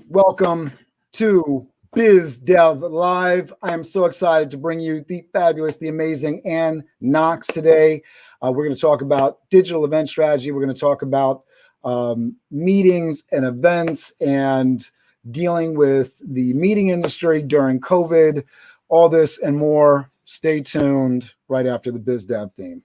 Welcome to Biz Dev Live. I am so excited to bring you the fabulous, the amazing Ann Knox today. We're going to talk about digital event strategy. We're going to talk about meetings and events and dealing with the meeting industry during COVID, all this and more. Stay tuned right after the Biz Dev theme.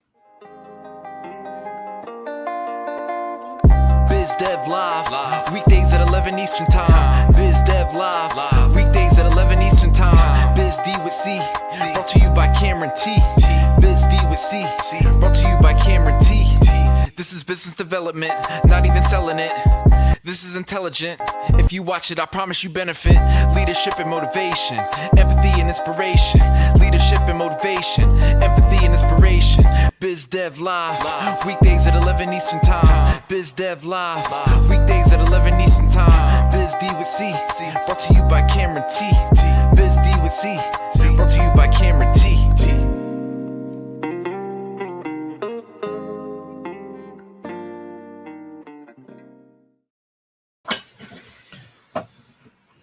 Biz Dev Live, weekdays at 11 Eastern Time. Biz Dev Live, weekdays at 11 Eastern Time. Biz D with C, brought to you by Cameron T. Biz D with C, brought to you by Cameron T. This is business development, not even selling it. This is intelligent. If you watch it, I promise you benefit. Leadership and motivation, empathy and inspiration. Leadership and motivation, empathy and inspiration. Biz Dev Live, weekdays at 11 Eastern Time. Biz Dev Live, weekdays at 11 Eastern Time. Biz D with C, brought to you by Cameron T. Biz D with C, brought to you by Cameron T.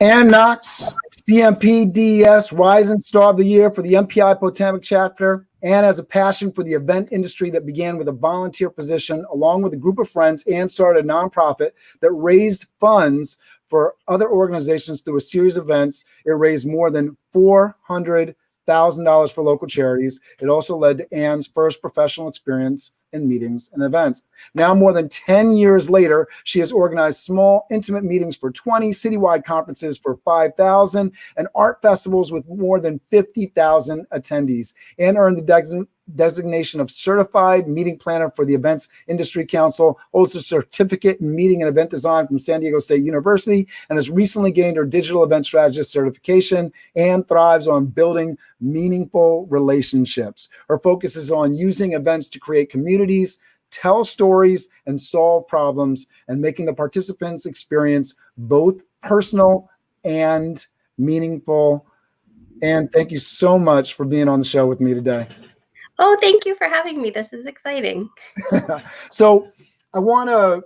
Ann Knox, CMP DES Rising Star of the Year for the MPI Potomac chapter. Ann has a passion for the event industry that began with a volunteer position. Along with a group of friends, Ann started a nonprofit that raised funds for other organizations through a series of events. It raised more than $400,000 for local charities. It also led to Ann's first professional experience in meetings and events. Now, more than 10 years later, she has organized small, intimate meetings for 20, citywide conferences for 5,000, and art festivals with more than 50,000 attendees. Ann earned the designation of Certified Meeting Planner for the Events Industry Council, holds a certificate in meeting and event design from San Diego State University, and has recently gained her Digital Event Strategist certification. Ann thrives on building meaningful relationships. Her focus is on using events to create communities, tell stories, and solve problems, and making the participants' experience both personal and meaningful. Ann, thank you so much for being on the show with me today. Oh, thank you for having me. This is exciting. So I want to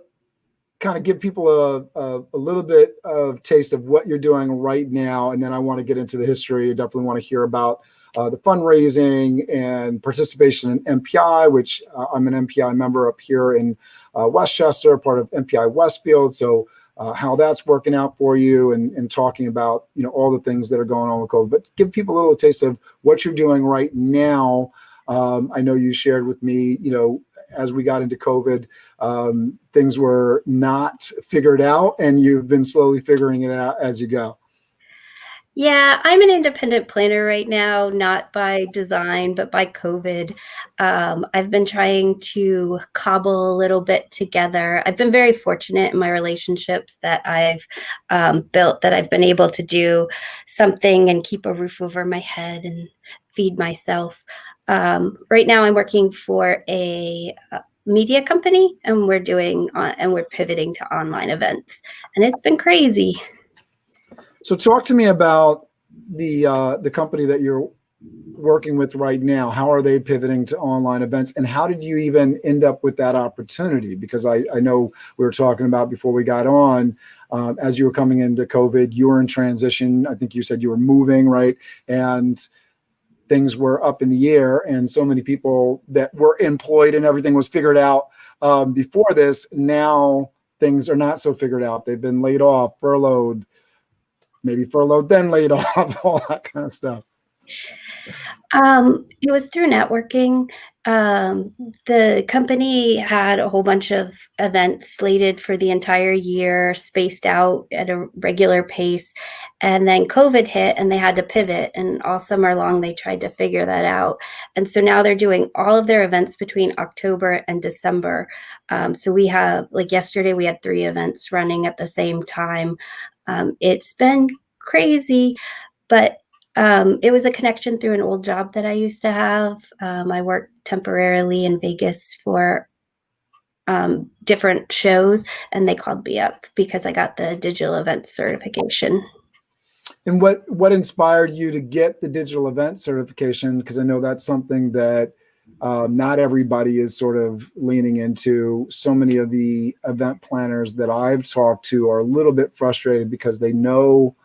kind of give people a little bit of taste of what you're doing right now. And then I want to get into the history. I definitely want to hear about the fundraising and participation in MPI, which I'm an MPI member up here in Westchester, part of MPI Westfield. So how that's working out for you and talking about, all the things that are going on with COVID, but give people a little taste of what you're doing right now. I know you shared with me, as we got into COVID, things were not figured out, and you've been slowly figuring it out as you go. Yeah, I'm an independent planner right now, not by design, but by COVID. I've been trying to cobble a little bit together. I've been very fortunate in my relationships that I've built, that I've been able to do something and keep a roof over my head and feed myself. Right now I'm working for a media company, and we're pivoting to online events, and it's been crazy. So talk to me about the company that you're working with right now. How are they pivoting to online events, and how did you even end up with that opportunity? Because I know we were talking about before we got on, as you were coming into COVID, you were in transition. I think you said you were moving, right? And things were up in the air, and so many people that were employed and everything was figured out before this. Now things are not so figured out. They've been laid off, furloughed, maybe furloughed, then laid off, all that kind of stuff. It was through networking. The company had a whole bunch of events slated for the entire year, spaced out at a regular pace. And then COVID hit and they had to pivot. And all summer long, they tried to figure that out. And so now they're doing all of their events between October and December. So we have, like yesterday, we had 3 events running at the same time. It's been crazy, but it was a connection through an old job that I used to have. I worked temporarily in Vegas for different shows, and they called me up because I got the digital event certification. And what inspired you to get the digital event certification? Because I know that's something that Not everybody is sort of leaning into. So many of the event planners that I've talked to are a little bit frustrated because they know,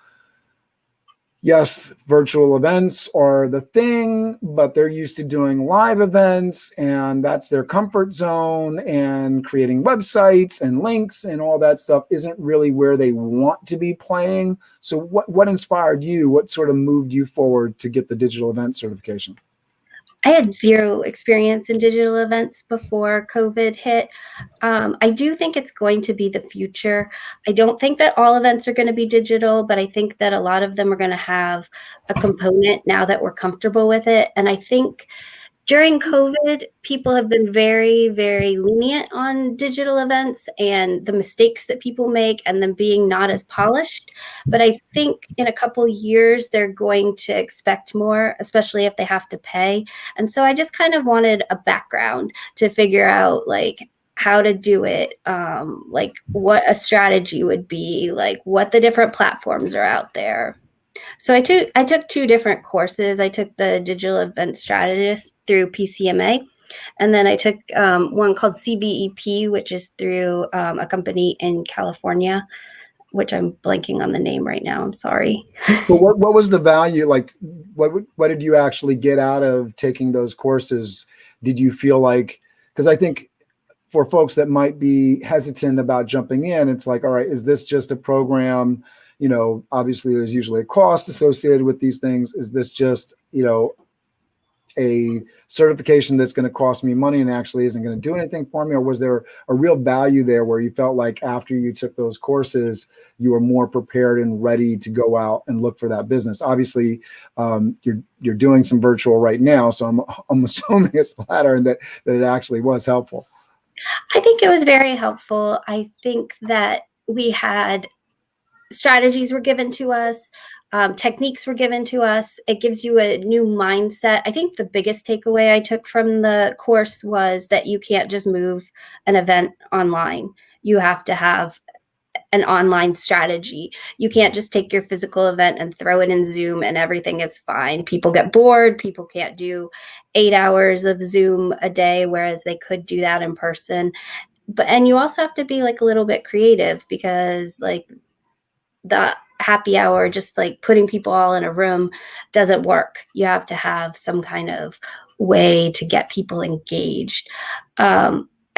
yes, virtual events are the thing, but they're used to doing live events and that's their comfort zone, and creating websites and links and all that stuff isn't really where they want to be playing. So what inspired you? What sort of moved you forward to get the digital event certification? I had zero experience in digital events before COVID hit. I do think it's going to be the future. I don't think that all events are going to be digital, but I think that a lot of them are going to have a component now that we're comfortable with it. And I think during COVID, people have been very, very lenient on digital events and the mistakes that people make and them being not as polished. But I think in a couple years, they're going to expect more, especially if they have to pay. And so I just kind of wanted a background to figure out like how to do it, like what a strategy would be, like what the different platforms are out there. So I took two different courses. I took the Digital Event Strategist through PCMA, and then I took one called CVEP, which is through a company in California, which I'm blanking on the name right now. I'm sorry. But what was the value? Like, what did you actually get out of taking those courses? Did you feel like, because I think for folks that might be hesitant about jumping in, it's like, all right, is this just a program? You know, obviously there's usually a cost associated with these things. Is this just, you know, a certification that's going to cost me money and actually isn't going to do anything for me? Or was there a real value there where you felt like after you took those courses, you were more prepared and ready to go out and look for that business? Obviously, you're doing some virtual right now, so I'm assuming it's the latter, and that it actually was helpful. I think it was very helpful. I think that we had strategies were given to us, techniques were given to us. It gives you a new mindset. I think the biggest takeaway I took from the course was that you can't just move an event online. You have to have an online strategy. You can't just take your physical event and throw it in Zoom and everything is fine. People get bored. People can't do 8 hours of Zoom a day, whereas they could do that in person. And you also have to be like a little bit creative, because like the happy hour, just like putting people all in a room, doesn't work. You have to have some kind of way to get people engaged.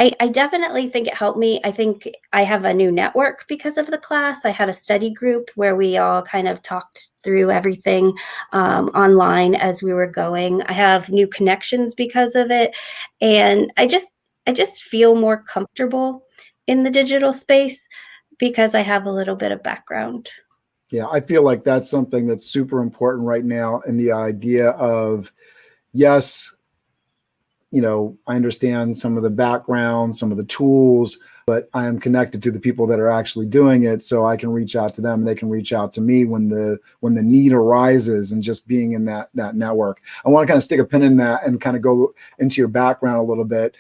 I definitely think it helped me. I think I have a new network because of the class. I had a study group where we all kind of talked through everything online as we were going. I have new connections because of it. And I just feel more comfortable in the digital space because I have a little bit of background. Yeah, I feel like that's something that's super important right now. And the idea of, yes, you know, I understand some of the background, some of the tools, but I am connected to the people that are actually doing it, so I can reach out to them. They can reach out to me when the need arises, and just being in that network. I want to kind of stick a pin in that and kind of go into your background a little bit.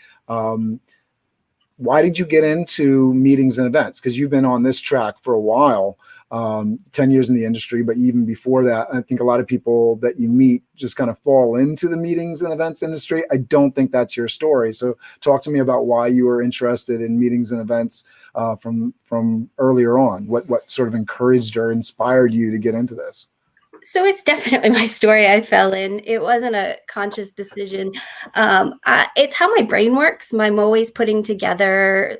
Why did you get into meetings and events? Because you've been on this track for a while, 10 years in the industry, but even before that, I think a lot of people that you meet just kind of fall into the meetings and events industry. I don't think that's your story. So talk to me about why you were interested in meetings and events from earlier on. What sort of encouraged or inspired you to get into this? So it's definitely my story. I fell in. It wasn't a conscious decision. It's how my brain works. I'm always putting together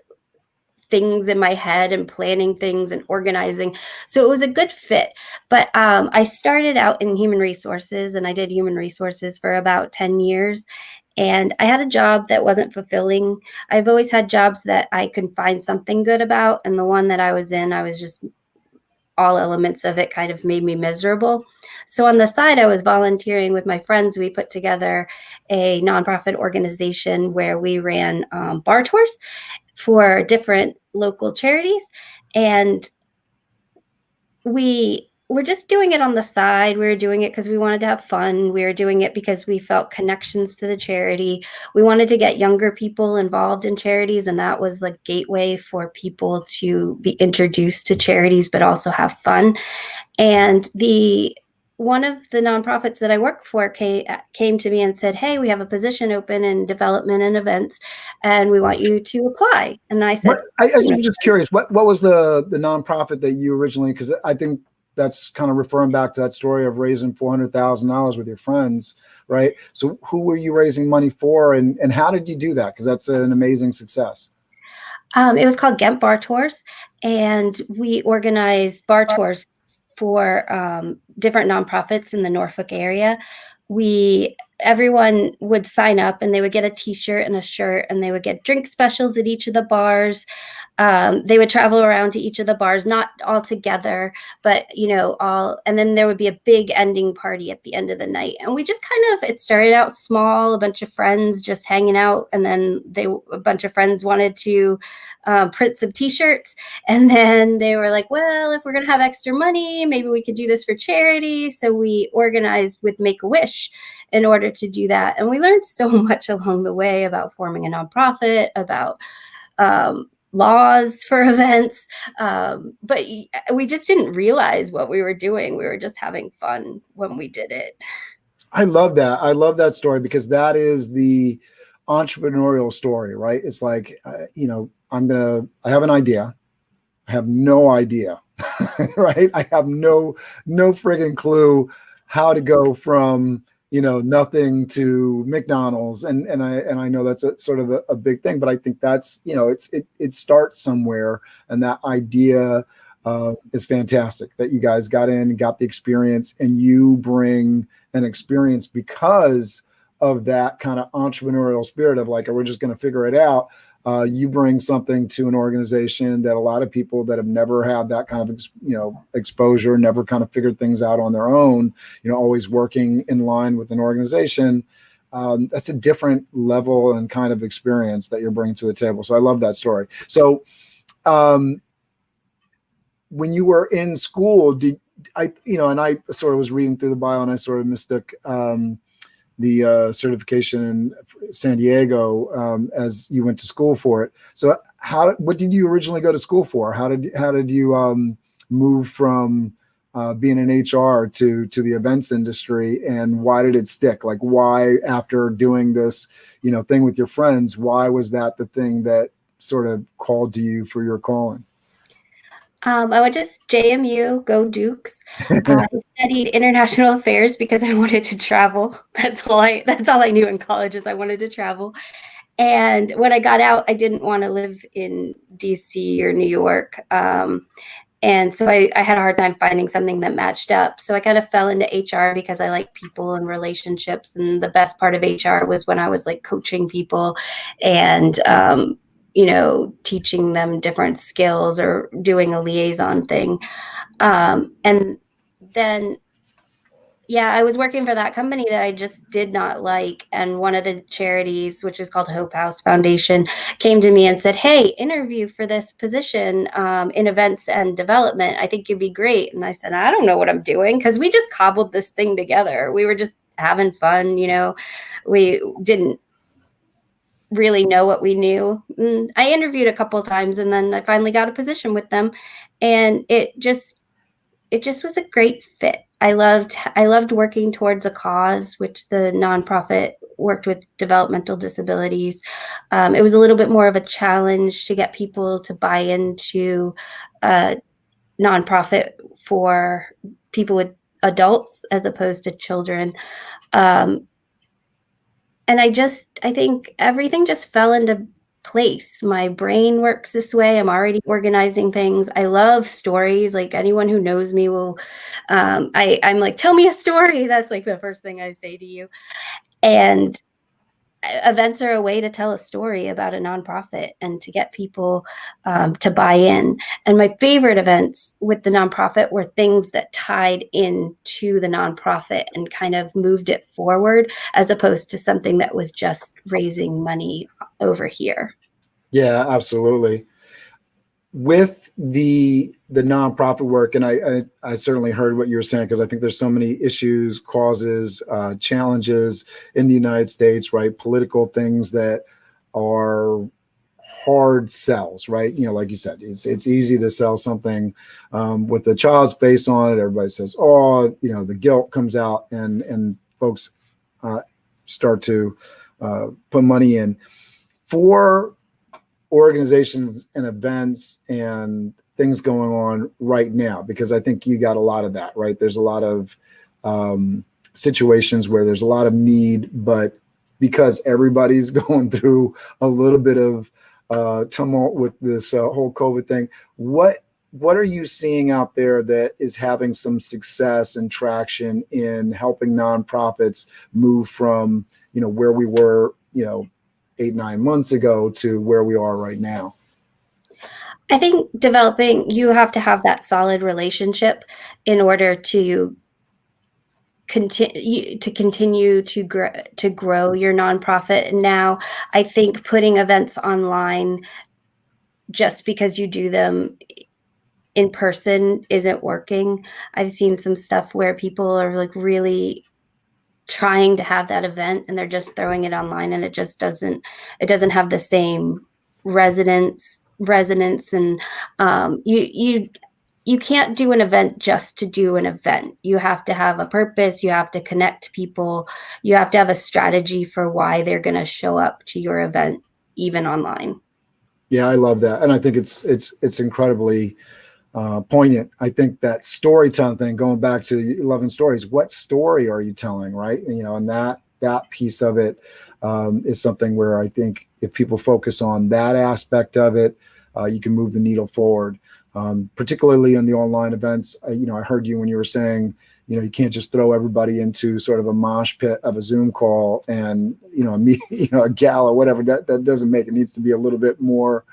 things in my head and planning things and organizing. So it was a good fit. But I started out in human resources, and I did human resources for about 10 years. And I had a job that wasn't fulfilling. I've always had jobs that I could find something good about. And the one that I was in, I was just, all elements of it kind of made me miserable. So on the side, I was volunteering with my friends. We put together a nonprofit organization where we ran bar tours for different local charities. And we were just doing it on the side. We were doing it because we wanted to have fun. We were doing it because we felt connections to the charity. We wanted to get younger people involved in charities, and that was the gateway for people to be introduced to charities, but also have fun. And the one of the nonprofits that I work for came to me and said, "Hey, we have a position open in development and events, and we want you to apply." And I said, I was just curious, what was the nonprofit that you originally, because I think that's kind of referring back to that story of raising $400,000 with your friends, right? So who were you raising money for, and how did you do that? Because that's an amazing success. It was called Ghent Bar Tours, and we organized bar tours for different nonprofits in the Norfolk area. Everyone would sign up, and they would get a T-shirt and a shirt, and they would get drink specials at each of the bars. They would travel around to each of the bars, not all together, but and then there would be a big ending party at the end of the night. And we just it started out small, a bunch of friends just hanging out, and then a bunch of friends wanted to print some T-shirts, and then they were like, well, if we're gonna have extra money, maybe we could do this for charity. So we organized with Make-A-Wish in order to do that, and we learned so much along the way about forming a nonprofit, about laws for events, but we just didn't realize what we were doing. We were just having fun when we did it. I love that. I love that story, because that is the entrepreneurial story, right? It's like, I have an idea. I have no idea, right? I have no friggin' clue how to go from, nothing to McDonald's. And I know that's a sort of a big thing, but I think that's, it starts somewhere. And that idea is fantastic that you guys got in and got the experience, and you bring an experience because of that kind of entrepreneurial spirit of like, we're just going to figure it out. You bring something to an organization that a lot of people that have never had that kind of, exposure, never kind of figured things out on their own, always working in line with an organization. That's a different level and kind of experience that you're bringing to the table. So I love that story. So when you were in school, and I sort of was reading through the bio, and I sort of mistook the certification in San Diego as you went to school for it. So what did you originally go to school for? How did you move from being in HR to the events industry, and why did it stick? Like, why, after doing this, thing with your friends, why was that the thing that sort of called to you for your calling? I went to JMU, go Dukes. I studied international affairs because I wanted to travel. That's all I knew in college, is I wanted to travel. And when I got out, I didn't want to live in DC or New York. And so I had a hard time finding something that matched up. So I kind of fell into HR because I like people and relationships. And the best part of HR was when I was like coaching people and teaching them different skills or doing a liaison thing. And then, I was working for that company that I just did not like. And one of the charities, which is called Hope House Foundation, came to me and said, "Hey, interview for this position in events and development. I think you'd be great." And I said, "I don't know what I'm doing," because we just cobbled this thing together. We were just having fun. We didn't really know what we knew. I interviewed a couple of times, and then I finally got a position with them, and it just was a great fit. I loved working towards a cause, which the nonprofit worked with developmental disabilities. It was a little bit more of a challenge to get people to buy into a nonprofit for people with adults as opposed to children. And I think everything just fell into place. My brain works this way. I'm already organizing things. I love stories. Like, anyone who knows me will, I'm like, "Tell me a story." That's like the first thing I say to you. And events are a way to tell a story about a nonprofit and to get people to buy in. And my favorite events with the nonprofit were things that tied into the nonprofit and kind of moved it forward, as opposed to something that was just raising money over here. Yeah, absolutely. With the nonprofit work, and I certainly heard what you were saying, because I think there's so many issues, causes, challenges in the United States, right? Political things that are hard sells, right? Like you said, it's easy to sell something with the child's face on it. Everybody says, oh, the guilt comes out, and folks start to put money in for organizations and events and things going on right now, because I think you got a lot of that, right? There's a lot of situations where there's a lot of need, but because everybody's going through a little bit of tumult with this whole COVID thing, what are you seeing out there that is having some success and traction in helping nonprofits move from where we were 8-9 months ago to where we are right now? I think you have to have that solid relationship in order to continue to grow your nonprofit. Now, I think putting events online just because you do them in person isn't working. I've seen some stuff where people are like really trying to have that event and they're just throwing it online, and it doesn't have the same resonance, and you can't do an event just to do an event. You have to have a purpose. You have to connect people. You have to have a strategy for why they're going to show up to your event, even online. Yeah, I love that, and I think it's incredibly poignant. I think that storytelling thing, going back to 11 stories, what story are you telling, right? And that piece of it is something where I think if people focus on that aspect of it, you can move the needle forward. Particularly in the online events, I heard you when you were saying, you can't just throw everybody into sort of a mosh pit of a Zoom call and, a gala, whatever. That doesn't make it. Needs to be a little bit more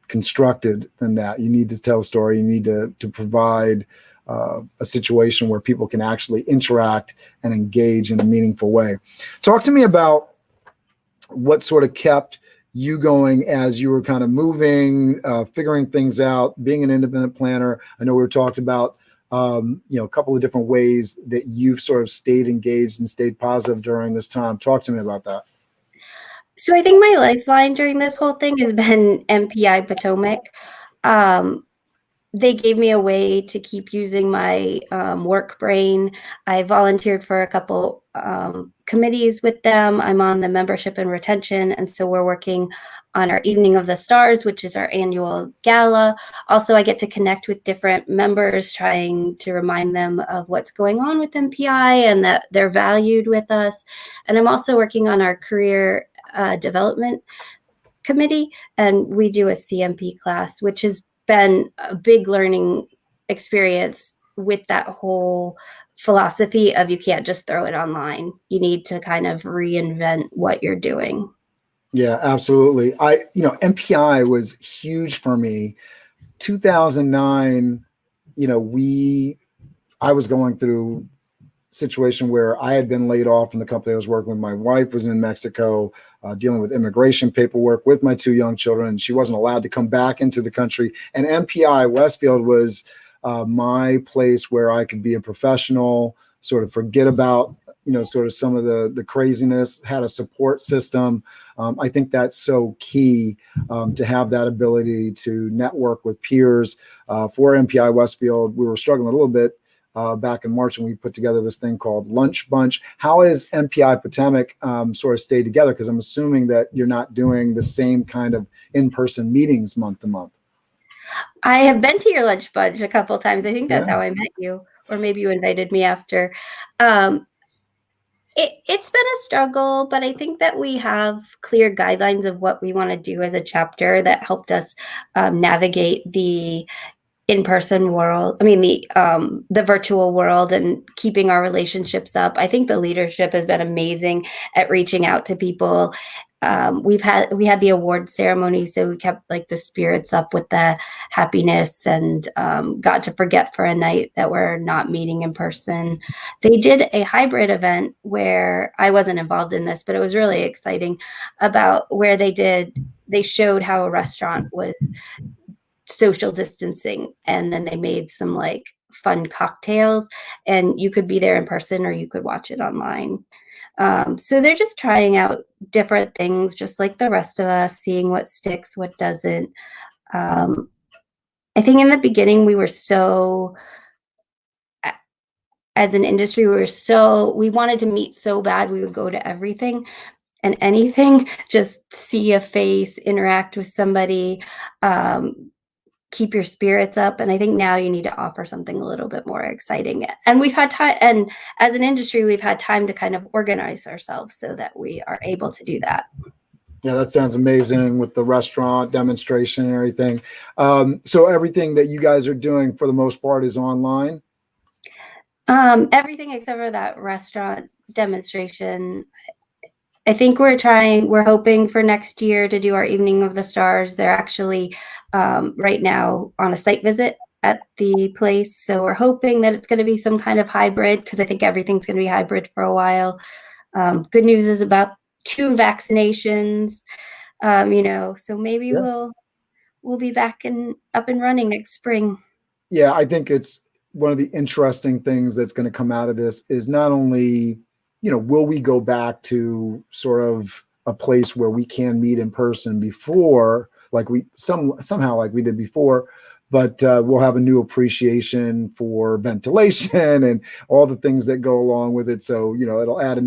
constructed than that. You need to tell a story. You need to provide a situation where people can actually interact and engage in a meaningful way. Talk to me about what sort of kept you going as you were kind of moving, figuring things out, being an independent planner. I know we were talking about, a couple of different ways that you've sort of stayed engaged and stayed positive during this time. Talk to me about that. So I think my lifeline during this whole thing has been MPI Potomac. They gave me a way to keep using my work brain. I volunteered for a couple committees with them. I'm on the membership and retention, and so we're working on our Evening of the Stars, which is our annual gala. Also, I get to connect with different members, trying to remind them of what's going on with MPI and that they're valued with us. And I'm also working on our career development committee, and we do a CMP class, which has been a big learning experience with that whole philosophy of you can't just throw it online. You need to kind of reinvent what you're doing. Yeah, absolutely. MPI was huge for me. 2009, I was going through situation where I had been laid off from the company I was working with. My wife was in Mexico dealing with immigration paperwork with my 2 young children. She wasn't allowed to come back into the country. And MPI Westfield was my place where I could be a professional, sort of forget about, sort of some of the craziness, had a support system. I think that's so key to have that ability to network with peers. For MPI Westfield, we were struggling a little bit back in March, and we put together this thing called Lunch Bunch. How has MPI Potomac sort of stayed together? Because I'm assuming that you're not doing the same kind of in-person meetings month to month. I have been to your Lunch Bunch a couple of times. I think that's Yeah. how I met you, or maybe you invited me after. It's been a struggle, but I think that we have clear guidelines of what we want to do as a chapter that helped us navigate the in-person world. I mean, the virtual world, and keeping our relationships up. I think the leadership has been amazing at reaching out to people. We had the award ceremony, so we kept like the spirits up with the happiness, and got to forget for a night that we're not meeting in person. They did a hybrid event where I wasn't involved in this, but it was really exciting, about where they showed how a restaurant was social distancing, and then they made some like fun cocktails, and you could be there in person or you could watch it online. So they're just trying out different things, just like the rest of us, seeing what sticks, what doesn't. Um, I think in the beginning we were so, as an industry, we wanted to meet so bad we would go to everything and anything, just see a face, interact with somebody, keep your spirits up. And I think now you need to offer something a little bit more exciting. And we've had time, and as an industry, we've had time to kind of organize ourselves so that we are able to do that. Yeah, that sounds amazing with the restaurant demonstration and everything. So everything that you guys are doing for the most part is online? Everything except for that restaurant demonstration. I think we're hoping for next year to do our Evening of the Stars. They're actually right now on a site visit at the place. So we're hoping that it's going to be some kind of hybrid, because I think everything's going to be hybrid for a while. Good news is about 2 vaccinations, so maybe Yeah. we'll be back and up and running next spring. Yeah, I think it's one of the interesting things that's going to come out of this is not only, will we go back to sort of a place where we can meet in person before, like somehow like we did before, but we'll have a new appreciation for ventilation and all the things that go along with it. So, it'll add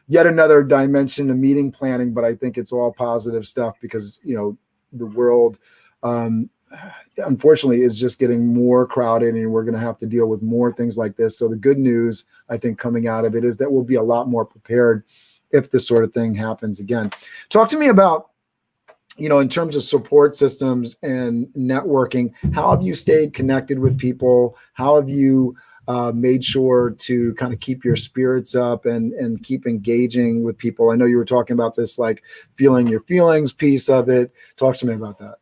yet another dimension to meeting planning, but I think it's all positive stuff because, the world, unfortunately, is just getting more crowded and we're going to have to deal with more things like this. So the good news, I think, coming out of it is that we'll be a lot more prepared if this sort of thing happens again. Talk to me about, in terms of support systems and networking, how have you stayed connected with people? How have you made sure to kind of keep your spirits up and keep engaging with people? I know you were talking about this, like feeling your feelings piece of it. Talk to me about that.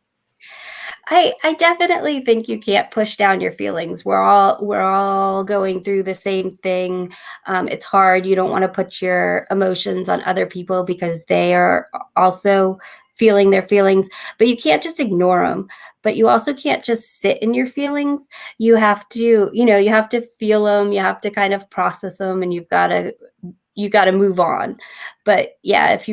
I definitely think you can't push down your feelings. We're all going through the same thing. It's hard. You don't want to put your emotions on other people because they are also feeling their feelings, but you can't just ignore them. But you also can't just sit in your feelings. You have to feel them. You have to kind of process them, and you got to move on. But yeah, if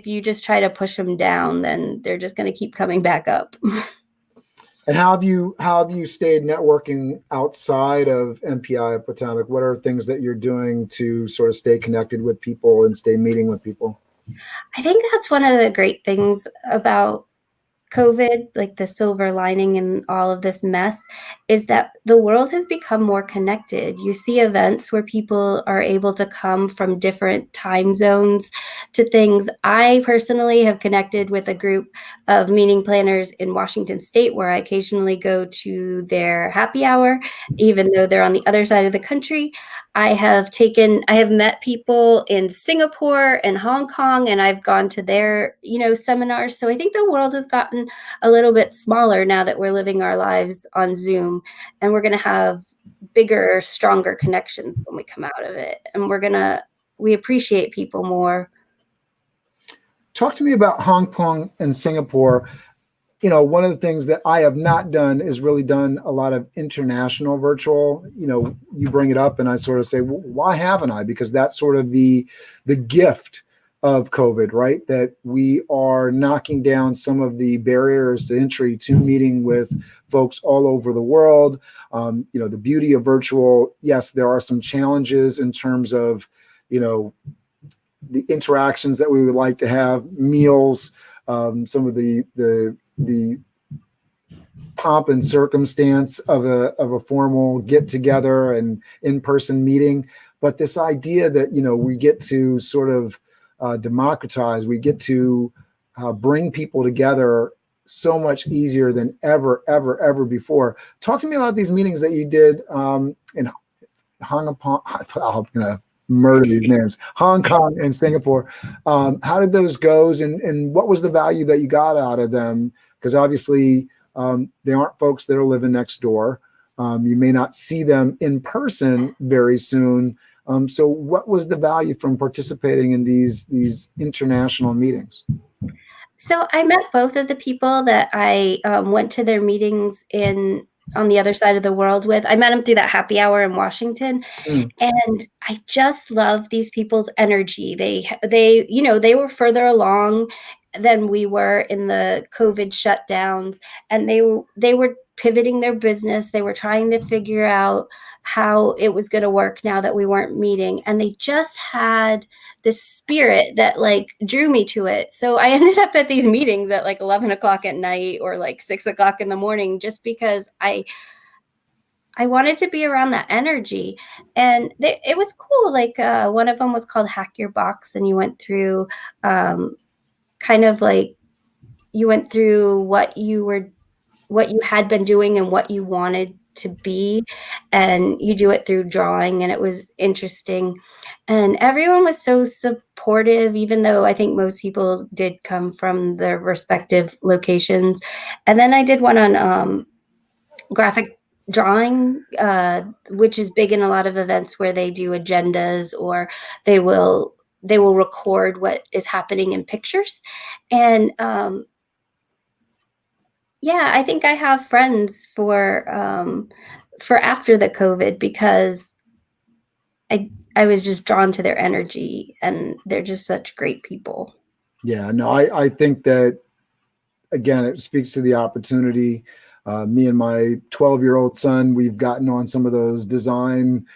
you just try to push them down, then they're just going to keep coming back up. And how have you stayed networking outside of MPI at Potomac? What are things that you're doing to sort of stay connected with people and stay meeting with people? I think that's one of the great things about COVID, like the silver lining in all of this mess, is that the world has become more connected. You see events where people are able to come from different time zones to things. I personally have connected with a group of meeting planners in Washington State where I occasionally go to their happy hour, even though they're on the other side of the country. I have met people in Singapore and Hong Kong, and I've gone to their, seminars. So I think the world has gotten a little bit smaller now that we're living our lives on Zoom, and we're going to have bigger, stronger connections when we come out of it. And we appreciate people more. Talk to me about Hong Kong and Singapore. One of the things that I have not done is really done a lot of international virtual. You bring it up and I sort of say, well, why haven't I? Because that's sort of the gift of COVID, right? That we are knocking down some of the barriers to entry to meeting with folks all over the world. The beauty of virtual, yes, there are some challenges in terms of, the interactions that we would like to have, meals, some of the pomp and circumstance of a formal get together and in-person meeting. But this idea that, we get to sort of democratize, we get to bring people together so much easier than ever before. Talk to me about these meetings that you did in Hong Kong. I'm going to murder these names, Hong Kong and Singapore. How did those go, and what was the value that you got out of them? Because obviously they aren't folks that are living next door. You may not see them in person very soon. So what was the value from participating in these international meetings? So I met both of the people that I went to their meetings in on the other side of the world with. I met him through that happy hour in Washington, Mm. and I just love these people's energy. They were further along than we were in the COVID shutdowns, and they were pivoting their business. They were trying to figure out how it was going to work now that we weren't meeting, and they just had this spirit that like drew me to it. So I ended up at these meetings at like 11 o'clock at night or like 6 o'clock in the morning, just because I wanted to be around that energy. And it was cool. Like one of them was called Hack Your Box, and you went through kind of like you went through what you had been doing and what you wanted to be, and you do it through drawing, and it was interesting. And everyone was so supportive, even though I think most people did come from their respective locations. And then I did one on graphic drawing, which is big in a lot of events where they do agendas, or they will record what is happening in pictures. And yeah, I think I have friends for after the COVID, because I was just drawn to their energy, and they're just such great people. Yeah, no, I think that, again, it speaks to the opportunity. Me and my 12-year-old son, we've gotten on some of those design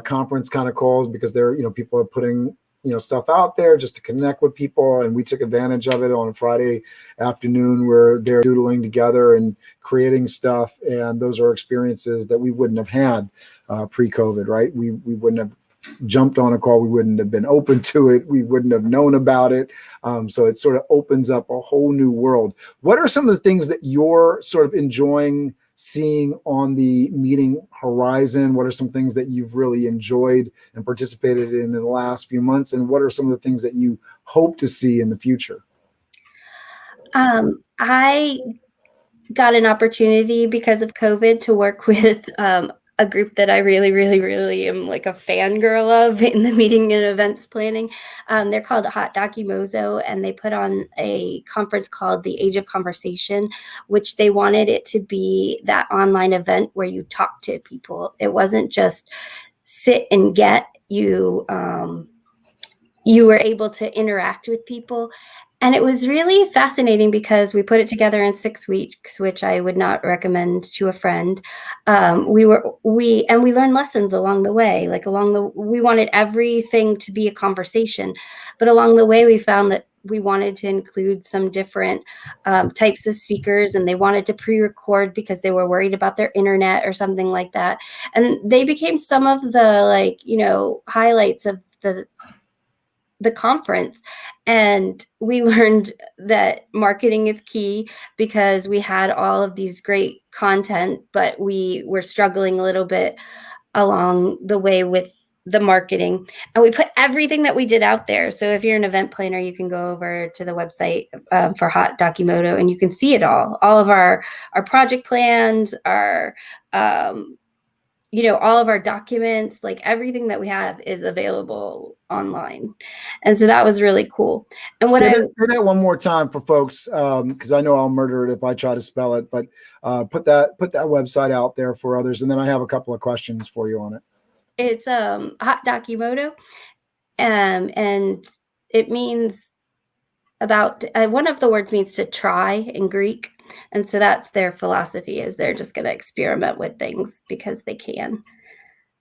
conference kind of calls, because they're, people are putting, stuff out there just to connect with people. And we took advantage of it on a Friday afternoon where they're doodling together and creating stuff. And those are experiences that we wouldn't have had pre-COVID, right? We wouldn't have jumped on a call. We wouldn't have been open to it. We wouldn't have known about it. So it sort of opens up a whole new world. What are some of the things that you're sort of enjoying seeing on the meeting horizon? What are some things that you've really enjoyed and participated in the last few months? And what are some of the things that you hope to see in the future? I got an opportunity because of COVID to work with a group that I really, really, really am like a fangirl of in the meeting and events planning. They're called Hot Mozo, and they put on a conference called the Age of Conversation, which they wanted it to be that online event where you talk to people. It wasn't just sit and get you. You were able to interact with people. And it was really fascinating because we put it together in 6 weeks, which I would not recommend to a friend. We learned lessons along the way. We wanted everything to be a conversation, but along the way we found that we wanted to include some different types of speakers, and they wanted to pre-record because they were worried about their internet or something like that. And they became some of the highlights of the conference. And we learned that marketing is key, because we had all of these great content, but we were struggling a little bit along the way with the marketing. And we put everything that we did out there. So if you're an event planner, you can go over to the website for Hot Docimoto, and you can see it all of our project plans, our all of our documents, like everything that we have is available online. And so that was really cool. And Say that one more time for folks, because I know I'll murder it if I try to spell it, but put that website out there for others. And then I have a couple of questions for you on it. It's Hot Docimoto. And it means about one of the words means to try in Greek. And so that's their philosophy, is they're just going to experiment with things because they can.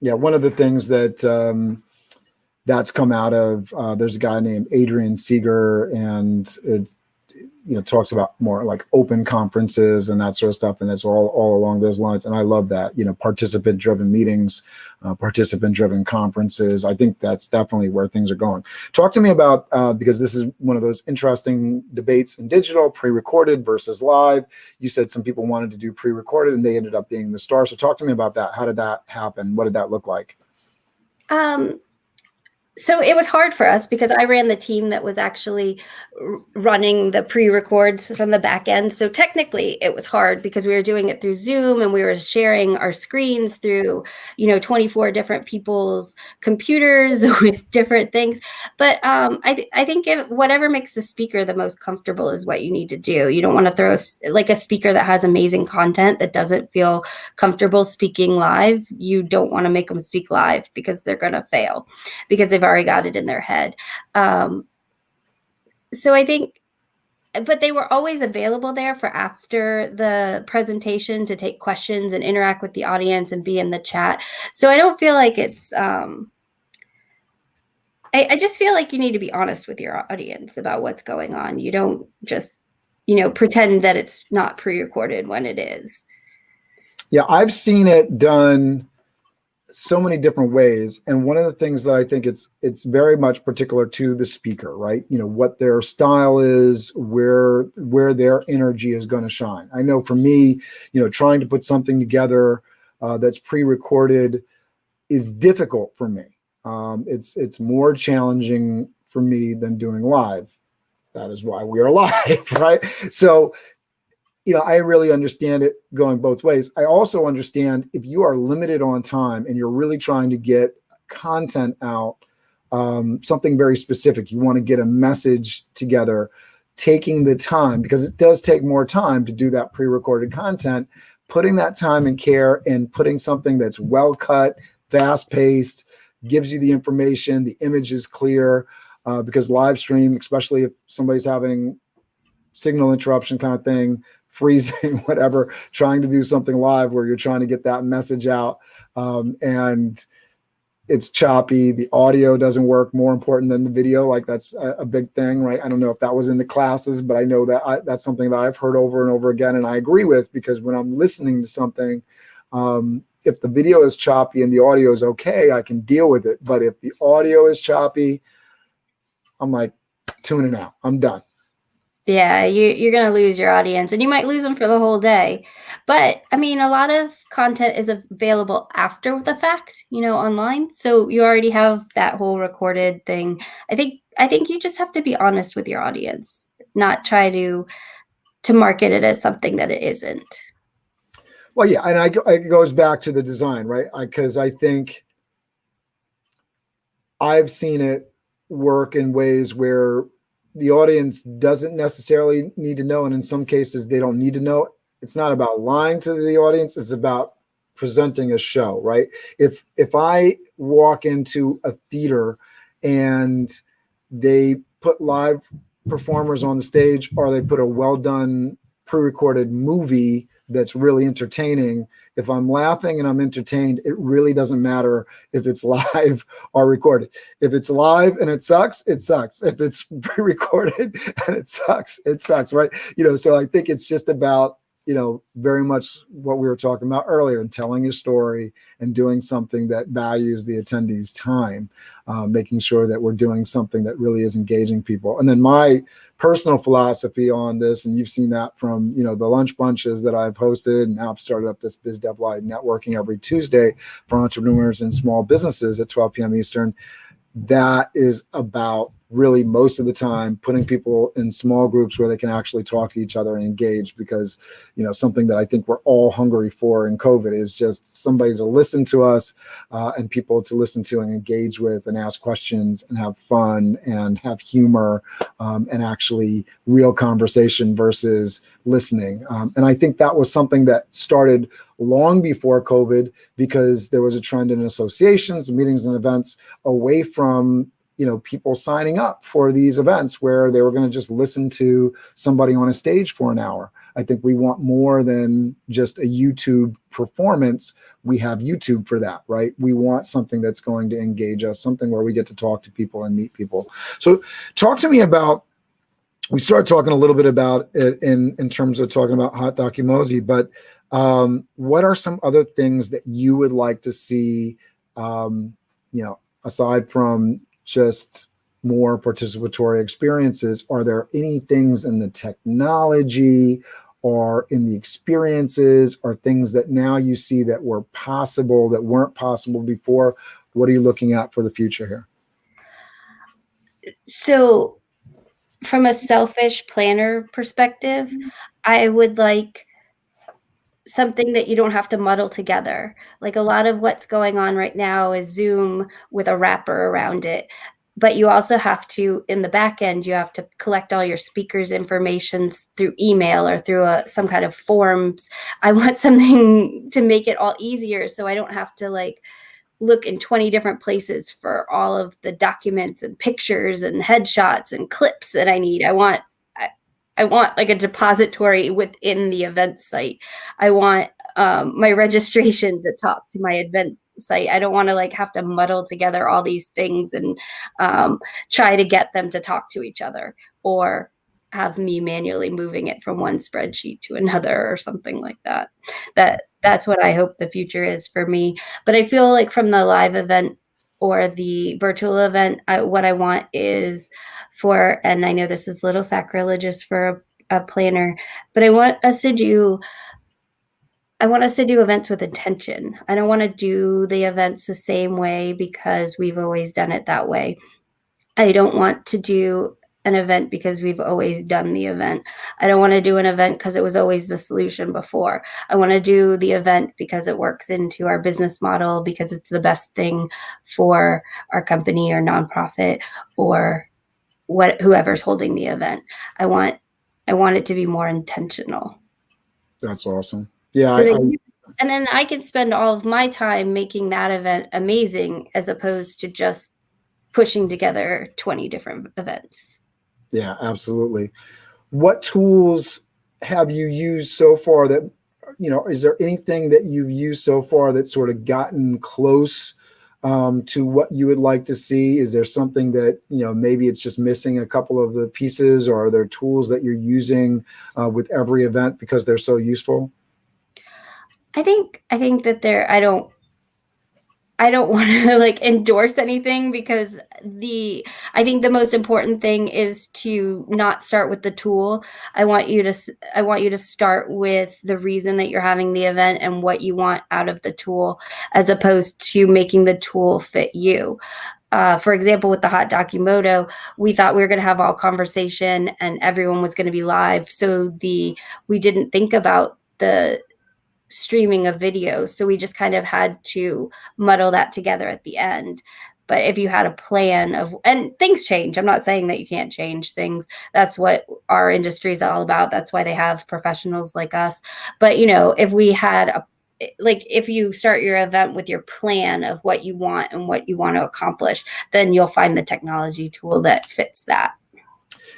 Yeah, one of the things that that's come out of, there's a guy named Adrian Seeger, and it's, talks about more like open conferences and that sort of stuff. And it's all along those lines. And I love that, participant driven meetings, participant driven conferences. I think that's definitely where things are going. Talk to me about, because this is one of those interesting debates in digital, pre-recorded versus live. You said some people wanted to do pre-recorded and they ended up being the star. So talk to me about that. How did that happen? What did that look like? So it was hard for us because I ran the team that was actually running the pre-records from the back end. So technically it was hard because we were doing it through Zoom and we were sharing our screens through, 24 different people's computers with different things. But I think whatever makes the speaker the most comfortable is what you need to do. You don't want to throw like a speaker that has amazing content that doesn't feel comfortable speaking live. You don't want to make them speak live because they're going to fail because they've already got it in their head. So I think, but they were always available there for after the presentation to take questions and interact with the audience and be in the chat. So I don't feel like it's, I just feel like you need to be honest with your audience about what's going on. You don't just, pretend that it's not pre-recorded when it is. Yeah, I've seen it done so many different ways, and one of the things that I think it's very much particular to the speaker, right? What their style is, where their energy is going to shine. I know for me, trying to put something together that's pre-recorded is difficult for me. It's more challenging for me than doing live. That is why we are live, right? So I really understand it going both ways. I also understand if you are limited on time and you're really trying to get content out, something very specific, you want to get a message together, taking the time, because it does take more time to do that pre-recorded content, putting that time and care and putting something that's well cut, fast paced, gives you the information, the image is clear, because live stream, especially if somebody's having signal interruption kind of thing, freezing, whatever, trying to do something live where you're trying to get that message out, and it's choppy, the audio doesn't work, more important than the video, like that's a big thing, right? I don't know if that was in the classes, but I know that that's something that I've heard over and over again, and I agree with, because when I'm listening to something, if the video is choppy and the audio is okay, I can deal with it. But if the audio is choppy, I'm like, tune it out, I'm done. Yeah, you're going to lose your audience, and you might lose them for the whole day. But I mean, a lot of content is available after the fact, online. So you already have that whole recorded thing. I think you just have to be honest with your audience, not try to market it as something that it isn't. Well, yeah, and it goes back to the design, right? Because I think I've seen it work in ways where the audience doesn't necessarily need to know, and in some cases they don't need to know. It's not about lying to the audience, it's about presenting a show, right? If I walk into a theater and they put live performers on the stage, or they put a well done pre-recorded movie that's really entertaining, if I'm laughing and I'm entertained, it really doesn't matter if it's live or recorded. If it's live and it sucks, it sucks. If it's pre-recorded and it sucks, right? So I think it's just about, very much what we were talking about earlier, and telling your story and doing something that values the attendees' time, making sure that we're doing something that really is engaging people. And then my personal philosophy on this, and you've seen that from, the lunch bunches that I've hosted, and now I've started up this Biz Dev Live networking every Tuesday for entrepreneurs and small businesses at 12 p.m. Eastern. That is about really most of the time putting people in small groups where they can actually talk to each other and engage, because something that I think we're all hungry for in COVID is just somebody to listen to us, and people to listen to and engage with and ask questions and have fun and have humor, and actually real conversation versus listening. And I think that was something that started long before COVID, because there was a trend in associations, meetings and events away from people signing up for these events where they were going to just listen to somebody on a stage for an hour. I think we want more than just a YouTube performance. We have YouTube for that, right? We want something that's going to engage us, something where we get to talk to people and meet people. So talk to me about, we started talking a little bit about it in terms of talking about Hot Documozy, but what are some other things that you would like to see, aside from just more participatory experiences? Are there any things in the technology or in the experiences, or things that now you see that were possible that weren't possible before? What are you looking at for the future here? So from a selfish planner perspective, I would like something that you don't have to muddle together. Like a lot of what's going on right now is Zoom with a wrapper around it. But you also have to, in the back end, you have to collect all your speakers' information through email or through some kind of forms. I want something to make it all easier so I don't have to like look in 20 different places for all of the documents and pictures and headshots and clips that I need. I want like a depository within the event site. I want my registration to talk to my event site. I don't want to like have to muddle together all these things and try to get them to talk to each other, or have me manually moving it from one spreadsheet to another or something like that. That's what I hope the future is for me. But I feel like from the live event or the virtual event, what I want is for, and I know this is a little sacrilegious for a planner, but I want us to do events with intention. I don't want to do the events the same way because we've always done it that way. I don't want to do an event because we've always done the event. I don't want to do an event because it was always the solution before. I want to do the event because it works into our business model, because it's the best thing for our company or nonprofit or whoever's holding the event. I want it to be more intentional. That's awesome. Yeah. So and then I can spend all of my time making that event amazing as opposed to just pushing together 20 different events. Yeah, absolutely. What tools have you used so far that, is there anything that you've used so far that's sort of gotten close to what you would like to see? Is there something that, maybe it's just missing a couple of the pieces, or are there tools that you're using with every event because they're so useful? I think that I don't want to like endorse anything, because I think the most important thing is to not start with the tool. I want you to start with the reason that you're having the event and what you want out of the tool, as opposed to making the tool fit you. For example, with the Hot Documoto, we thought we were going to have all conversation and everyone was going to be live. So we didn't think about the streaming of video. So we just kind of had to muddle that together at the end. But if you had a plan and things change, I'm not saying that you can't change things. That's what our industry is all about. That's why they have professionals like us. But, if we had if you start your event with your plan of what you want and what you want to accomplish, then you'll find the technology tool that fits that.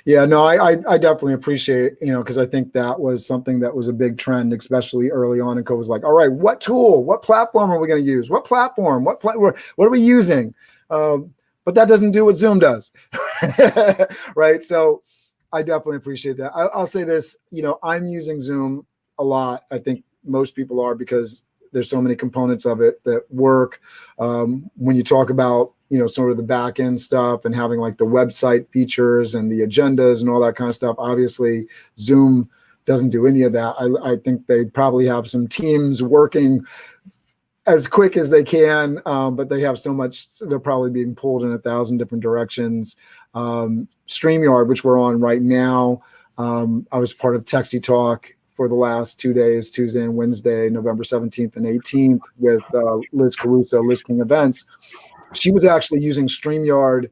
Yeah, no, I definitely appreciate, because I think that was something that was a big trend, especially early on. And Co was like, all right, what tool, what platform are we going to use? What platform, what are we using? But that doesn't do what Zoom does, right? So I definitely appreciate that. I'll say this, I'm using Zoom a lot. I think most people are, because there's so many components of it that work. When you talk about, sort of the back end stuff and having like the website features and the agendas and all that kind of stuff, obviously Zoom doesn't do any of that. I think they probably have some teams working as quick as they can, but they have so much, so they're probably being pulled in 1,000 different directions. StreamYard, which we're on right now, I was part of Texie Talk for the last 2 days, Tuesday and Wednesday, November 17th and 18th, with Liz Caruso, Liz King Events. She was actually using StreamYard,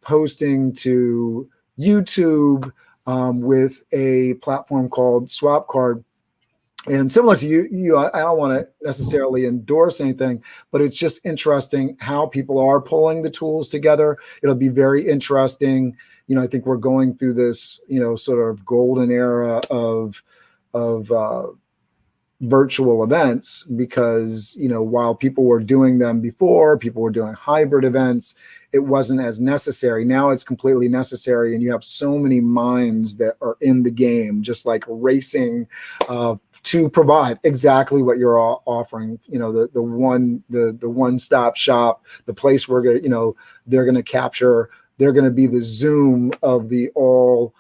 posting to YouTube with a platform called Swapcard. And similar to you, I don't want to necessarily endorse anything, but it's just interesting how people are pulling the tools together. It'll be very interesting. I think we're going through this, sort of golden era of virtual events, because, while people were doing them before, people were doing hybrid events, it wasn't as necessary. Now it's completely necessary. And you have so many minds that are in the game, just like racing to provide exactly what you're offering. The one-stop shop, the place where, they're going to capture, they're going to be the Zoom of the all,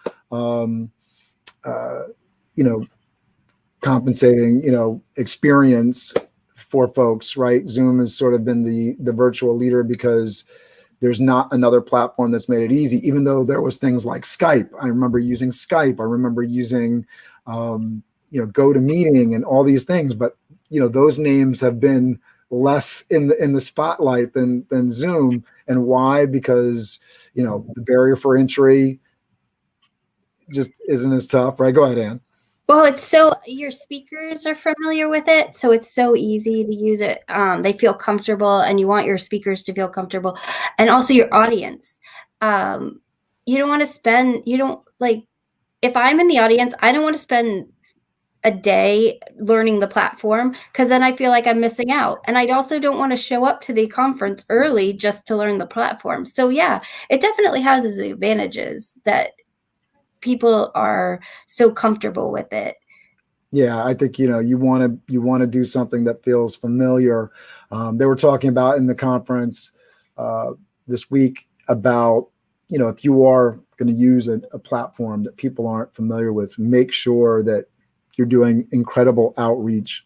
compensating, experience for folks, right? Zoom has sort of been the virtual leader, because there's not another platform that's made it easy, even though there was things like Skype. I remember using Skype. I remember using, GoToMeeting and all these things. But, those names have been less in the spotlight than Zoom. And why? Because, the barrier for entry just isn't as tough, right? Go ahead, Ann. Well, it's so your speakers are familiar with it, so it's so easy to use it. They feel comfortable, and you want your speakers to feel comfortable, and also your audience. You don't want to spend. You don't like. If I'm in the audience, I don't want to spend a day learning the platform because then I feel like I'm missing out. And I also don't want to show up to the conference early just to learn the platform. So yeah, it definitely has its advantages that people are so comfortable with it. Yeah, I think you want to do something that feels familiar. They were talking about in the conference this week about if you are going to use a platform that people aren't familiar with, make sure that you're doing incredible outreach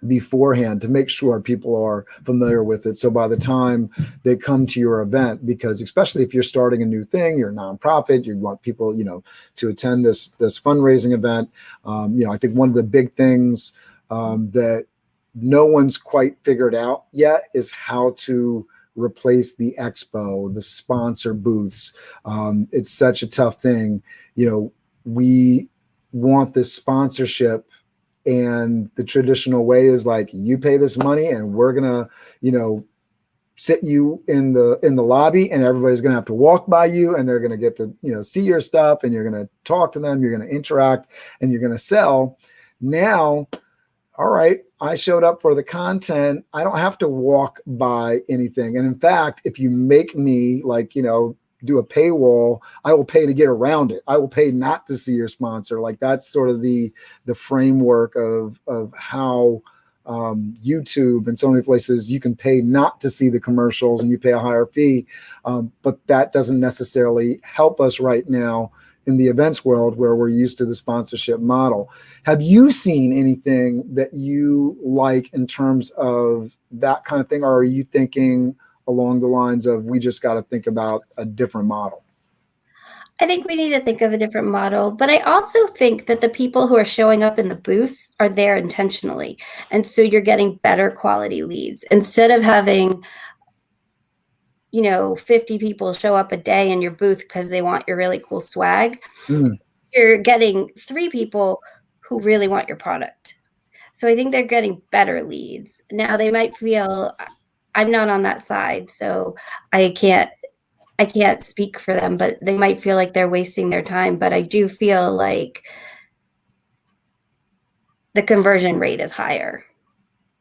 beforehand to make sure people are familiar with it. So by the time they come to your event, because especially if you're starting a new thing, you're a nonprofit, you want people, to attend this fundraising event. I think one of the big things that no one's quite figured out yet is how to replace the expo, the sponsor booths. It's such a tough thing. We want this sponsorship, and the traditional way is like, you pay this money and we're gonna sit you in the lobby, and everybody's gonna have to walk by you, and they're gonna get to see your stuff, and you're gonna talk to them, you're gonna interact, and you're gonna sell. Now, all right, I showed up for the content, I don't have to walk by anything. And in fact, if you make me do a paywall, I will pay to get around it. I will pay not to see your sponsor. Like, that's sort of the framework of how YouTube and so many places you can pay not to see the commercials and you pay a higher fee. But that doesn't necessarily help us right now in the events world where we're used to the sponsorship model. Have you seen anything that you like in terms of that kind of thing? Or are you thinking along the lines of, we just got to think about a different model? I think we need to think of a different model, but I also think that the people who are showing up in the booths are there intentionally. And so you're getting better quality leads instead of having 50 people show up a day in your booth because they want your really cool swag. You're getting 3 people who really want your product. So I think they're getting better leads. Now they might feel, I'm not on that side, so I can't speak for them, but they might feel like they're wasting their time. But I do feel like the conversion rate is higher.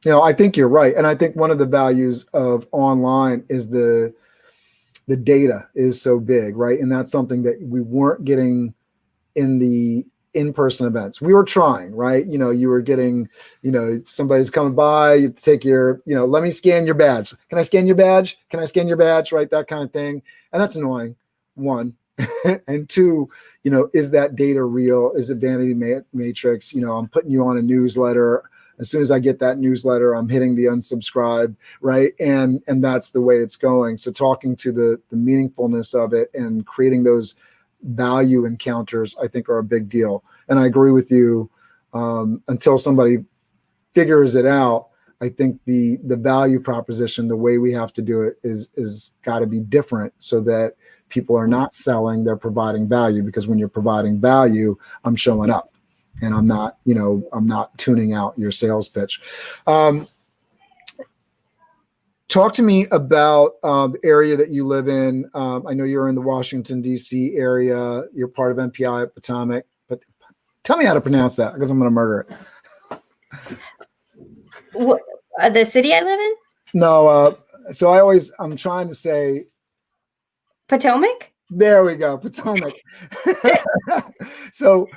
I think you're right. And I think one of the values of online is the data is so big, right? And that's something that we weren't getting in the in-person events. We were trying, right? You were getting, somebody's coming by, you take your, let me scan your badge. Can I scan your badge? Can I scan your badge? Right? That kind of thing. And that's annoying, one. And two, is that data real? Is it vanity matrix? I'm putting you on a newsletter. As soon as I get that newsletter, I'm hitting the unsubscribe, right? And that's the way it's going. So talking to the meaningfulness of it and creating those value encounters, I think, are a big deal. And I agree with you. Until somebody figures it out, I think the value proposition, the way we have to do it is got to be different, so that people are not selling, they're providing value. Because when you're providing value, I'm showing up, and I'm not tuning out your sales pitch. Talk to me about the area that you live in. I know you're in the Washington, D.C. area. You're part of NPI at Potomac. But tell me how to pronounce that, because I'm going to murder it. The city I live in? No. So I'm trying to say Potomac? There we go, Potomac. So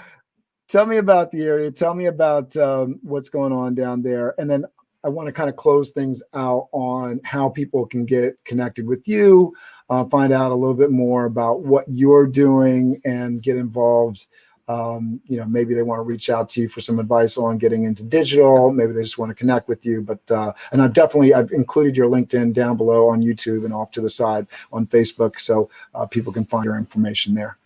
tell me about the area. Tell me about what's going on down there. And then I want to kind of close things out on how people can get connected with you, find out a little bit more about what you're doing, and get involved maybe they want to reach out to you for some advice on getting into digital. Maybe they just want to connect with you. But and I've included your LinkedIn down below on YouTube and off to the side on Facebook, so people can find your information there.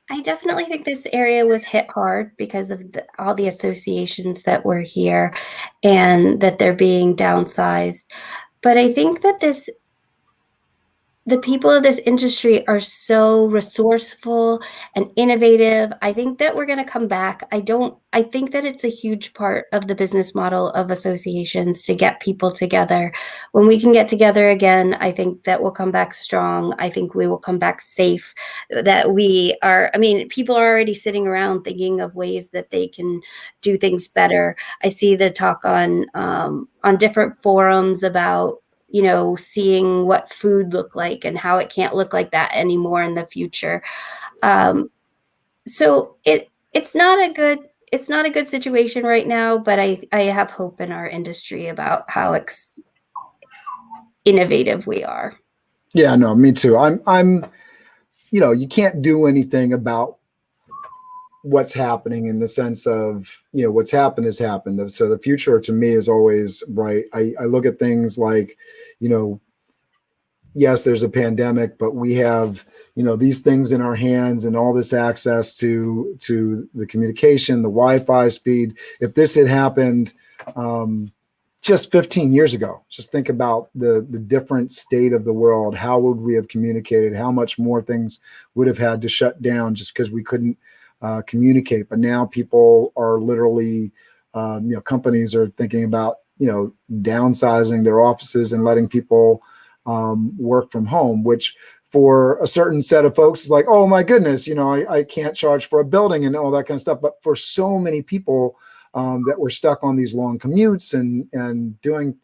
I definitely think this area was hit hard because of all the associations that were here and that they're being downsized. But I think that the people of this industry are so resourceful and innovative. I think that we're going to come back. I think that it's a huge part of the business model of associations to get people together. When we can get together again, I think that we'll come back strong. I think we will come back safe, people are already sitting around thinking of ways that they can do things better. I see the talk on different forums about seeing what food looked like and how it can't look like that anymore in the future. So it's not a good situation right now, but I have hope in our industry about how innovative we are. Yeah, no, me too. I'm you can't do anything about what's happening in the sense of, what's happened has happened. So the future to me is always bright. I look at things like, yes, there's a pandemic, but we have, these things in our hands and all this access to the communication, the Wi-Fi speed. If this had happened just 15 years ago, just think about the different state of the world. How would we have communicated? How much more things would have had to shut down just because we couldn't communicate? But now people are literally, companies are thinking about, downsizing their offices and letting people work from home, which for a certain set of folks is like, oh my goodness, I can't charge for a building and all that kind of stuff. But for so many people that were stuck on these long commutes and doing,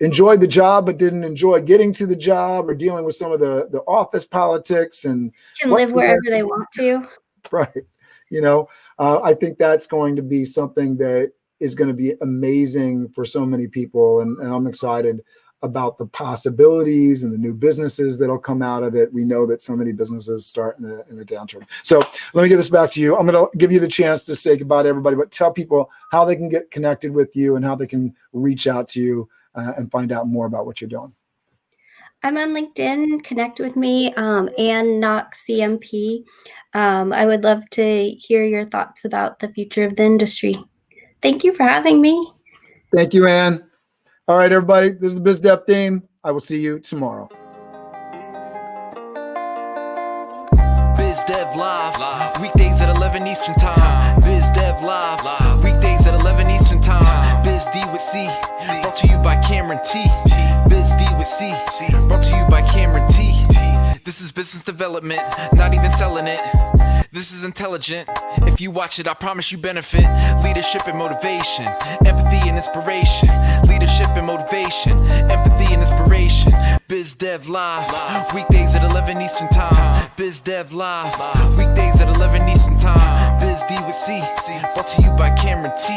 enjoyed the job, but didn't enjoy getting to the job or dealing with some of the office politics and can live wherever they want to. Right. I think that's going to be something that is going to be amazing for so many people. And I'm excited about the possibilities and the new businesses that'll come out of it. We know that so many businesses start in a downturn. So let me get this back to you. I'm going to give you the chance to say goodbye to everybody, but tell people how they can get connected with you and how they can reach out to you and find out more about what you're doing. I'm on LinkedIn. Connect with me, and Knox CMP. I would love to hear your thoughts about the future of the industry. Thank you for having me. Thank you, Ann. All right, everybody. This is the BizDev theme. I will see you tomorrow. BizDev Live, weekdays at 11 Eastern Time. BizDev Live, weekdays at 11 Eastern Time. BizD with C, brought to you by Cameron T. BizD with C, brought to you by Cameron T. This is business development, not even selling it. This is intelligent. If you watch it, I promise you benefit. Leadership and motivation, empathy and inspiration. Leadership and motivation, empathy and inspiration. BizDev Live, weekdays at 11 Eastern Time. BizDev Live, weekdays at 11 Eastern Time. BizD with C, brought to you by Cameron T.